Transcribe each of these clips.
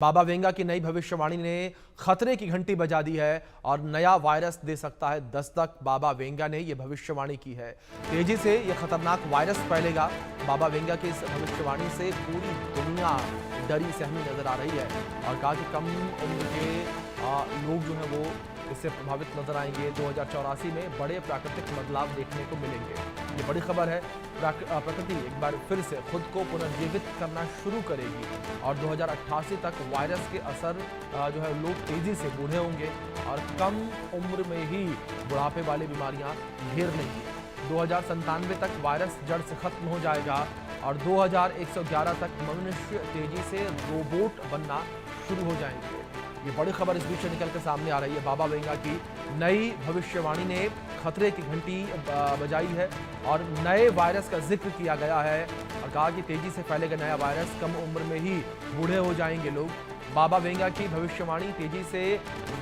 बाबा Venga की नई भविष्यवाणी ने खतरे की घंटी बजा दी है और नया वायरस दे सकता है दस्तक। बाबा वेंगा ने यह भविष्यवाणी की है, तेजी से यह खतरनाक वायरस फैलेगा। बाबा वेंगा की इस भविष्यवाणी से पूरी दुनिया डरी सहमी नजर आ रही है और कहा कि कम उम्र के लोग जो है वो इससे प्रभावित नजर आएंगे। 2084 में बड़े प्राकृतिक बदलाव देखने को मिलेंगे। ये बड़ी खबर है। प्रकृति एक बार फिर से खुद को पुनर्जीवित करना शुरू करेगी और 2088 तक वायरस के असर जो है लोग तेजी से बूढ़े होंगे और कम उम्र में ही बुढ़ापे वाली बीमारियां घेर लेंगी। 2097 तक वायरस जड़ से खत्म हो जाएगा और 2111 तक मनुष्य तेजी से रोबोट बनना शुरू हो जाएंगे। ये बड़ी खबर इस बीच निकल कर सामने आ रही है। बाबा वेंगा की नई भविष्यवाणी ने खतरे की घंटी बजाई है और नए वायरस का जिक्र किया गया है और कहा कि तेजी से फैलेगा नया वायरस, कम उम्र में ही बूढ़े हो जाएंगे लोग। बाबा वेंगा की भविष्यवाणी तेजी से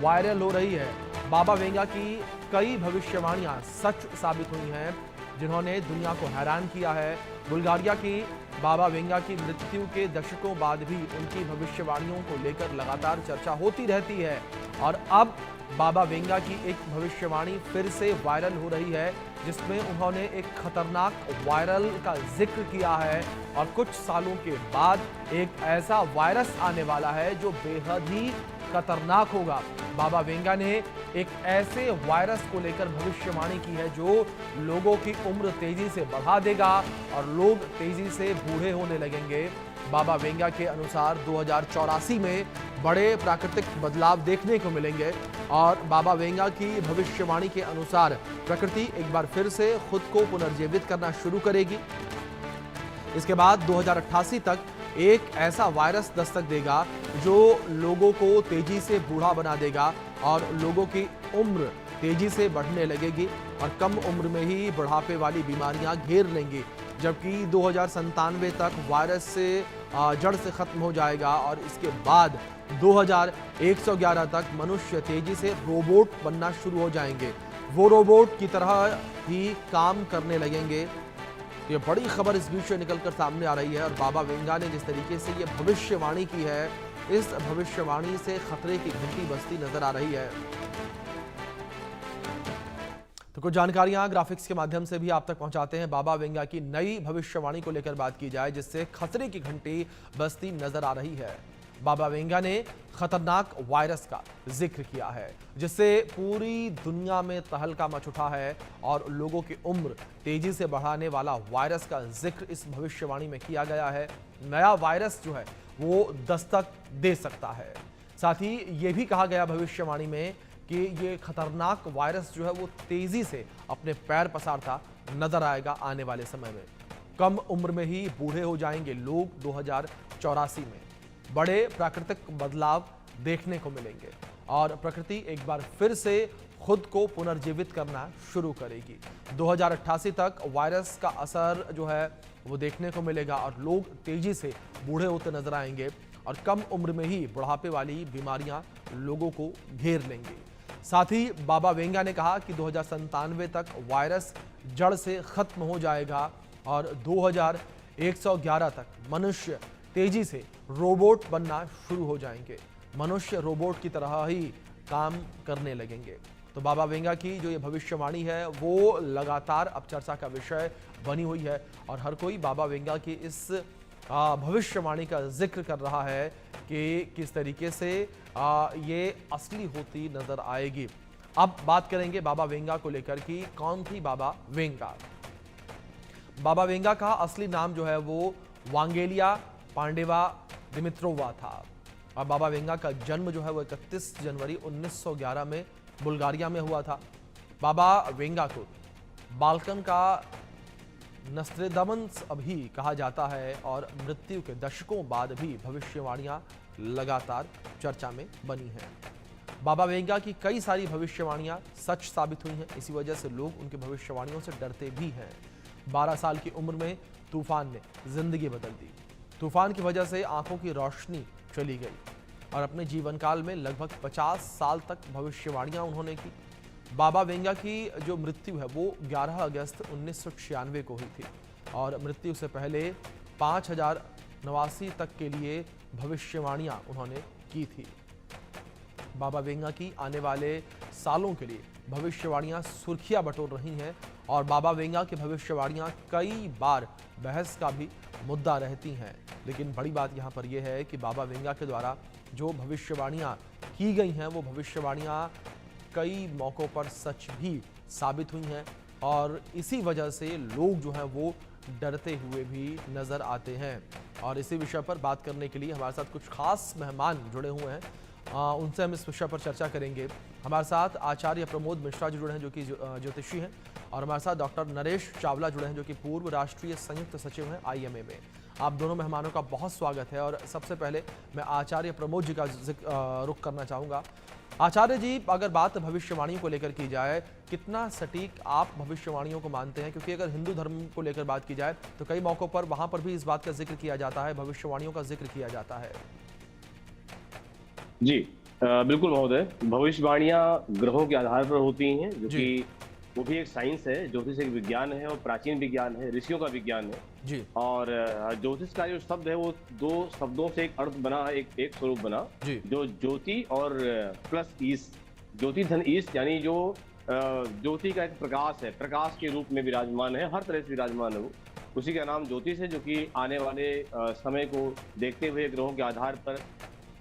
वायरल हो रही है। बाबा वेंगा की कई भविष्यवाणियां सच साबित हुई हैं जिन्होंने दुनिया को हैरान किया है। बुल्गारिया की बाबा वेंगा की मृत्यु के दशकों बाद भी उनकी भविष्यवाणियों को लेकर लगातार चर्चा होती रहती है और अब बाबा वेंगा की एक भविष्यवाणी फिर से वायरल हो रही है जिसमें उन्होंने एक खतरनाक वायरल का जिक्र किया है और कुछ सालों के बाद एक ऐसा वायरस आने वाला है जो बेहद ही खतरनाक होगा। बाबा वेंगा ने एक ऐसे वायरस को लेकर भविष्यवाणी की है जो लोगों की उम्र तेजी से बढ़ा देगा और लोग तेजी से बूढ़े होने लगेंगे। बाबा वेंगा के अनुसार 2084 में बड़े प्राकृतिक बदलाव देखने को मिलेंगे और बाबा वेंगा की भविष्यवाणी के अनुसार प्रकृति एक बार फिर से खुद को पुनर्जीवित करना शुरू करेगी। इसके बाद 2088 तक एक ऐसा वायरस दस्तक देगा जो लोगों को तेजी से बूढ़ा बना देगा और लोगों की उम्र तेजी से बढ़ने लगेगी और कम उम्र में ही बुढ़ापे वाली बीमारियां घेर लेंगी। जबकि 2097 तक वायरस से जड़ से खत्म हो जाएगा और इसके बाद 2111 तक मनुष्य तेजी से रोबोट बनना शुरू हो जाएंगे। वो रोबोट की तरह ही काम करने लगेंगे। ये बड़ी खबर इस बीच से निकलकर सामने आ रही है और बाबा वेंगा ने जिस तरीके से ये भविष्यवाणी की है, इस भविष्यवाणी से खतरे की घंटी बजती नजर आ रही है। तो कुछ जानकारियां ग्राफिक्स के माध्यम से भी आप तक पहुंचाते हैं। बाबा वेंगा की नई भविष्यवाणी को लेकर बात की जाए जिससे खतरे की घंटी बजती नजर आ रही है। बाबा वेंगा ने खतरनाक वायरस का जिक्र किया है जिससे पूरी दुनिया में तहलका मच उठा है और लोगों की उम्र तेजी से बढ़ाने वाला वायरस का जिक्र इस भविष्यवाणी में किया गया है। नया वायरस जो है वो दस्तक दे सकता है। साथ ही ये भी कहा गया भविष्यवाणी में कि ये खतरनाक वायरस जो है वो तेजी से अपने पैर पसारता नजर आएगा आने वाले समय में। कम उम्र में ही बूढ़े हो जाएंगे लोग 2084 में। बड़े प्राकृतिक बदलाव देखने को मिलेंगे और प्रकृति एक बार फिर से खुद को पुनर्जीवित करना शुरू करेगी। 2088 तक वायरस का असर जो है वो देखने को मिलेगा और लोग तेजी से बूढ़े होते नजर आएंगे और कम उम्र में ही बुढ़ापे वाली बीमारियां लोगों को घेर लेंगी। साथ ही बाबा वेंगा ने कहा कि 2097 तक वायरस जड़ से खत्म हो जाएगा और 2111 तक मनुष्य तेजी से रोबोट बनना शुरू हो जाएंगे। मनुष्य रोबोट की तरह ही काम करने लगेंगे। तो बाबा वेंगा की जो ये भविष्यवाणी है वो लगातार अब चर्चा का विषय बनी हुई है और हर कोई बाबा वेंगा की इस भविष्यवाणी का जिक्र कर रहा है कि किस तरीके से ये असली होती नजर आएगी। अब बात करेंगे बाबा वेंगा को लेकर कि कौन थी बाबा वेंगा। बाबा वेंगा का असली नाम जो है वो वांगेलिया पांडेवा दिमित्रोवा था और बाबा वेंगा का जन्म जो है वो 31 जनवरी 1911 में बुल्गारिया में हुआ था। बाबा वेंगा को बाल्कन का नस्ट्रेदामस अभी कहा जाता है और मृत्यु के दशकों बाद भी भविष्यवाणियां लगातार चर्चा में बनी हैं। बाबा वेंगा की कई सारी भविष्यवाणियां सच साबित हुई हैं, इसी वजह से लोग उनकी भविष्यवाणियों से डरते भी हैं। 12 साल की उम्र में तूफान ने जिंदगी बदल दी। तूफान की वजह से आंखों की रोशनी चली गई और अपने जीवन काल में लगभग 50 साल तक भविष्यवाणियां उन्होंने की। बाबा वेंगा की जो मृत्यु है वो 11 अगस्त 1996 को हुई थी और मृत्यु से पहले 5089 तक के लिए भविष्यवाणियां उन्होंने की थी। बाबा वेंगा की आने वाले सालों के लिए भविष्यवाणियां सुर्खियां बटोर रही हैं और बाबा वेंगा की भविष्यवाणियां कई बार बहस का भी मुद्दा रहती हैं। लेकिन बड़ी बात यहां पर यह है कि बाबा वेंगा के द्वारा जो भविष्यवाणियां की गई हैं वो भविष्यवाणियां कई मौक़ों पर सच भी साबित हुई हैं और इसी वजह से लोग जो हैं वो डरते हुए भी नज़र आते हैं। और इसी विषय पर बात करने के लिए हमारे साथ कुछ खास मेहमान जुड़े हुए हैं, उनसे हम इस विषय पर चर्चा करेंगे। हमारे साथ आचार्य प्रमोद मिश्रा जी जुड़े हैं जो कि ज्योतिषी हैं और हमारे साथ डॉक्टर नरेश चावला जुड़े हैं जो कि पूर्व राष्ट्रीय संयुक्त सचिव हैं IMA में। आप दोनों मेहमानों का बहुत स्वागत है और सबसे पहले मैं आचार्य प्रमोद जी का रुख करना चाहूँगा। आचार्य जी, अगर बात भविष्यवाणियों को लेकर की जाए, कितना सटीक आप भविष्यवाणियों को मानते हैं? क्योंकि अगर हिंदू धर्म को लेकर बात की जाए तो कई मौक़ों पर वहाँ पर भी इस बात का जिक्र किया जाता है, भविष्यवाणियों का जिक्र किया जाता है। जी बिल्कुल महोदय। भविष्यवाणियां ग्रहों के आधार पर होती हैं, जो कि वो भी एक साइंस है। ज्योतिष एक विज्ञान है और प्राचीन विज्ञान है, ऋषियों का विज्ञान है जी। और ज्योतिष का जो शब्द है वो दो शब्दों से एक अर्थ बना, एक स्वरूप बना जी। जो ज्योति और प्लस ईश, ज्योति धन ईश, यानी जो ज्योति का एक प्रकाश है, प्रकाश के रूप में विराजमान है, हर तरह से विराजमान है वो, उसी का नाम ज्योतिष है। जो कि आने वाले समय को देखते हुए ग्रहों के आधार पर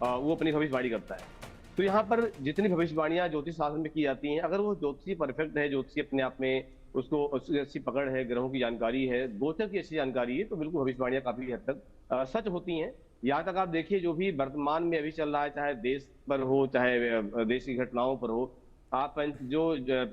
वो अपनी भविष्यवाणी करता है। तो यहाँ पर जितनी भविष्यवाणियां ज्योतिष शास्त्र में की जाती हैं, अगर वो ज्योतिषी परफेक्ट है, ज्योतिषी अपने आप में उसको उसकी अच्छी पकड़ है, ग्रहों की जानकारी है, गोचर की अच्छी जानकारी है, तो बिल्कुल भविष्यवाणियां काफी हद तक सच होती हैं। यहाँ तक आप देखिए, जो भी वर्तमान में अभी चल रहा है, चाहे देश पर हो, चाहे देश की घटनाओं पर हो, आप जो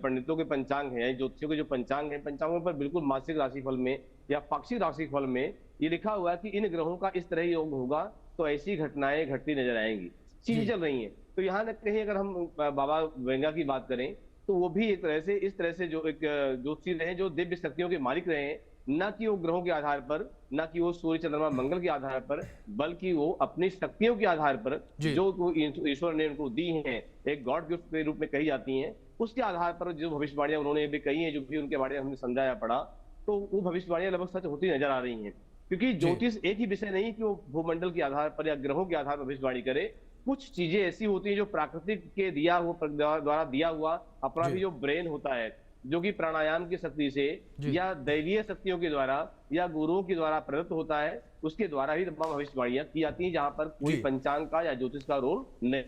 पंडितों के पंचांग हैं, ज्योतिषियों के जो पंचांग हैं, पंचांगों पर बिल्कुल मासिक राशिफल में या पाक्षिक राशिफल में ये लिखा हुआ है कि इन ग्रहों का इस तरह योग होगा तो ऐसी घटनाएं घटती नजर आएंगी, चीजें चल रही हैं। तो यहाँ तक कहीं अगर हम बाबा वेंगा की बात करें तो वो भी एक तरह से इस तरह से जो एक ज्योतिषी रहे, जो दिव्य शक्तियों के मालिक रहे हैं, न कि वो ग्रहों के आधार पर, न कि वो सूर्य चंद्रमा मंगल के आधार पर, बल्कि वो अपनी शक्तियों के आधार पर जो ईश्वर ने उनको दी हैं, एक गॉड गिफ्ट के रूप में कही जाती हैं, उसके आधार पर जो भविष्यवाणियां उन्होंने भी कही हैं, जो भी उनके बारे में हमने समझा या पढ़ा, तो वो भविष्यवाणियां लगभग सच होती नजर आ रही हैं। क्योंकि ज्योतिष एक ही विषय नहीं कि वो भूमंडल के आधार पर या ग्रहों के आधार पर भविष्यवाणी करे। कुछ चीजें ऐसी होती हैं जो प्राकृतिक के द्वारा दिया हुआ अपना भी जो ब्रेन होता है, जो कि प्राणायाम की शक्ति से या दैवीय शक्तियों के द्वारा या गुरुओं के द्वारा प्रदत्त होता है, उसके द्वारा ही तमाम भविष्यवाणियां की जाती हैं, जहां पर कोई पंचांग का या ज्योतिष का रोल नहीं।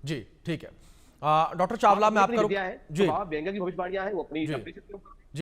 जी ठीक है। डॉक्टर चावला, मैं आपका है, जी, वेंगा की भविष्यवाणियां हैं, वो अपनी शक्तियों पर